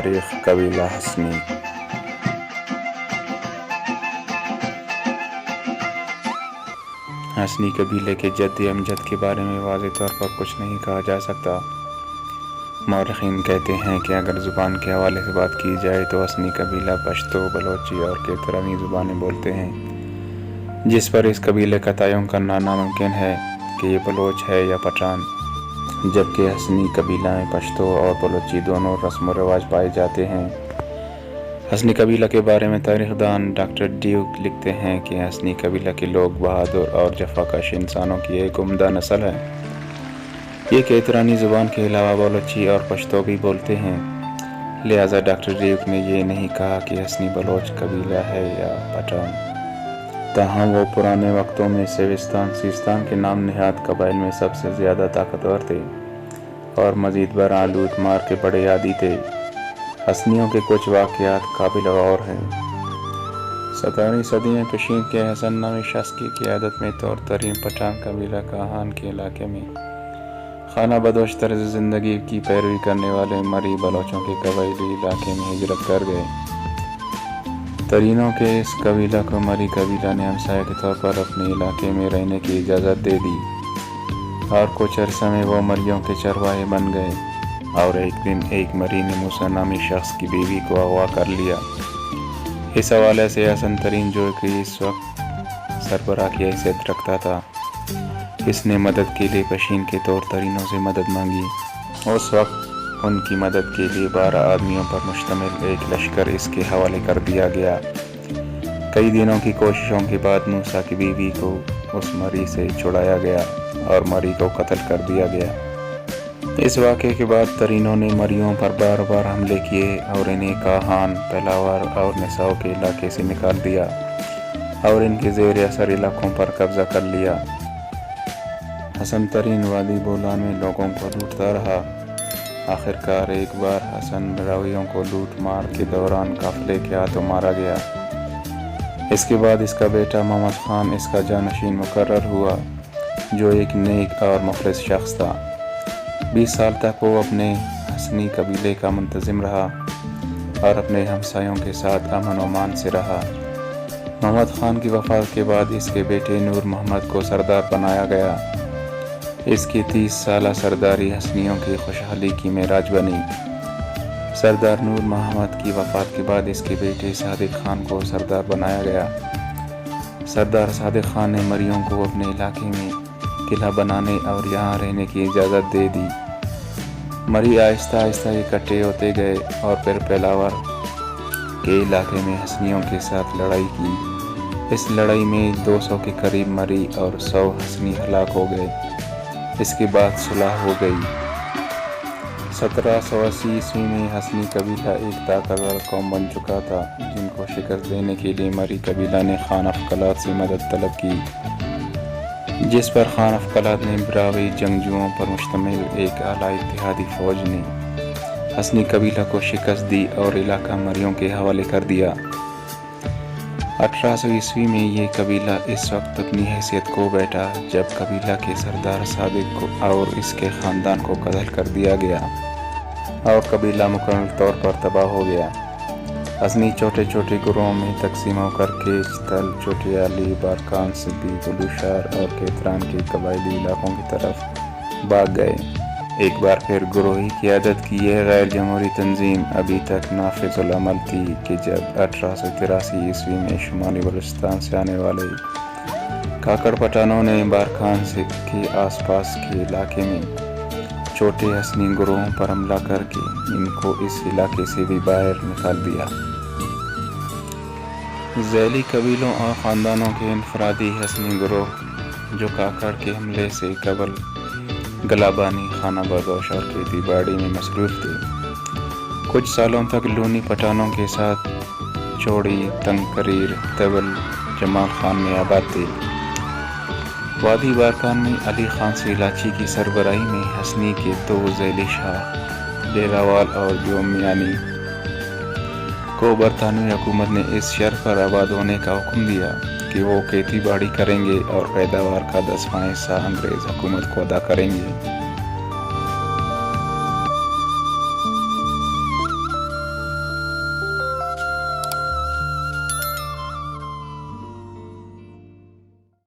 تاریخ قبیلہ حسنی۔ حسنی قبیلے کے جد امجد کے بارے میں واضح طور پر کچھ نہیں کہا جا سکتا۔ مورخین کہتے ہیں کہ اگر زبان کے حوالے سے بات کی جائے تو حسنی قبیلہ پشتو، بلوچی اور کیترانی زبانیں بولتے ہیں، جس پر اس قبیلے کا تعین کرنا ناممکن ہے کہ یہ بلوچ ہے یا پٹھان، جبکہ حسنی قبیلہ میں پشتو اور بلوچی دونوں رسم و رواج پائے جاتے ہیں۔ حسنی قبیلہ کے بارے میں تاریخ دان ڈاکٹر ڈیوک لکھتے ہیں کہ حسنی قبیلہ کے لوگ بہادر اور جفاکش انسانوں کی ایک عمدہ نسل ہے۔ یہ کیترانی زبان کے علاوہ بلوچی اور پشتو بھی بولتے ہیں، لہٰذا ڈاکٹر ڈیوک نے یہ نہیں کہا کہ حسنی بلوچ قبیلہ ہے یا پٹھان۔ تاہم وہ پرانے وقتوں میں سیستان کے نام نہاد قبائل میں سب سے زیادہ طاقتور تھے اور مزید برآں لوٹ مار کے بڑے عادی تھے۔ حسنیوں کے کچھ واقعات قابل غور ہیں۔ 17ویں صدی میں پشین کے حسن نامی شخص کی قیادت میں طور ترین پٹھان قبیلہ کاہان کے علاقے میں خانہ بدوش طرز زندگی کی پیروی کرنے والے مری بلوچوں کے قبائلی علاقے میں ہجرت کر گئے۔ ترینوں کے اس قبیلہ کو مری قبیلہ نے ہمسایہ کے طور پر اپنے علاقے میں رہنے کی اجازت دے دی اور کچھ عرصہ میں وہ مریوں کے چرواہے بن گئے، اور ایک دن ایک مری نے موسیٰ نامی شخص کی بیوی کو اغوا کر لیا۔ اس حوالے سے حسن ترین جو کہ اس وقت سربراہ کی حیثیت رکھتا تھا، اس نے مدد کے لیے پشین کے طور ترینوں سے مدد مانگی۔ اس وقت ان کی مدد کے لیے 12 آدمیوں پر مشتمل ایک لشکر اس کے حوالے کر دیا گیا۔ کئی دنوں کی کوششوں کے بعد موسیٰ کی بیوی کو اس مری سے چھڑایا گیا اور مری کو قتل کر دیا گیا۔ اس واقعے کے بعد ترینوں نے مریوں پر بار بار حملے کیے اور انہیں کاہان، پلاور اور نساؤ کے علاقے سے نکال دیا اور ان کے زیر اثر علاقوں پر قبضہ کر لیا۔ حسن ترین وادی بولان میں لوگوں کو لوٹتا رہا۔ آخر کار ایک بار حسن راویوں کو لوٹ مار کے دوران قافلے کے ہاتھوں مارا گیا۔ اس کے بعد اس کا بیٹا محمد خان اس کا جانشین مقرر ہوا، جو ایک نیک اور مخلص شخص تھا۔ 20 سال تک وہ اپنے حسنی قبیلے کا منتظم رہا اور اپنے ہمسایوں کے ساتھ امن و امان سے رہا۔ محمد خان کی وفات کے بعد اس کے بیٹے نور محمد کو سردار بنایا گیا۔ اس کی 30 سالہ سرداری حسنیوں کی خوشحالی کی معراج بنی۔ سردار نور محمد کی وفات کے بعد اس کے بیٹے صادق خان کو سردار بنایا گیا۔ سردار صادق خان نے مریوں کو اپنے علاقے میں قلعہ بنانے اور یہاں رہنے کی اجازت دے دی۔ مری آہستہ آہستہ اکٹھے ہوتے گئے اور پھر پیلاور کے علاقے میں حسنیوں کے ساتھ لڑائی کی۔ اس لڑائی میں 200 کے قریب مری اور 100 حسنی ہلاک ہو گئے۔ اس کے بعد صلح ہو گئی۔ 1780 عیسوی میں حسنی قبیلہ ایک طاقتور قوم بن چکا تھا، جن کو شکست دینے کے لیے مری قبیلہ نے خان افقلات سے مدد طلب کی، جس پر خان افقلات نے براوی جنگجوؤں پر مشتمل ایک اعلیٰ اتحادی فوج نے حسنی قبیلہ کو شکست دی اور علاقہ مریوں کے حوالے کر دیا۔ 1800 عیسوی میں یہ قبیلہ اس وقت اپنی حیثیت کھو بیٹھا جب قبیلہ کے سردار صادق کو اور اس کے خاندان کو قتل کر دیا گیا اور قبیلہ مکمل طور پر تباہ ہو گیا۔ حسنی چھوٹے چھوٹے گروہوں میں تقسیم ہو کر کیچ، تل، چوٹیالی، بارکان، سبی، بلوشار اور کیتران کے قبائلی علاقوں کی طرف بھاگ گئے۔ ایک بار پھر گروہی قیادت کی یہ غیر جمہوری تنظیم ابھی تک نافذ العمل تھی کہ جب 1883 عیسوی میں شمالی بلوچستان سے آنے والے کاکڑ پٹھانوں نے بارکان کے آس پاس کے علاقے میں چھوٹے حسنی گروہوں پر حملہ کر کے ان کو اس علاقے سے بھی باہر نکال دیا۔ ذیلی قبیلوں اور خاندانوں کے انفرادی حسنی گروہ جو کاکڑ کے حملے سے قبل گلابانی، خانہ بدوش اور کھیتی باڑی میں مصروف تھے، کچھ سالوں تک لونی پٹھانوں کے ساتھ چوڑی، تنگکریر، تبل، جمال خان میں آباد تھے۔ وادی بارکان میں علی خان سیلاچی کی سربراہی میں حسنی کے 2 ذیلی شاخ ڈیراوال اور جومیانی کو برطانوی حکومت نے اس شرط پر آباد ہونے کا حکم دیا کہ وہ کھیتی باڑی کریں گے اور پیداوار کا 10واں حصہ انگریز حکومت کو ادا کریں گے۔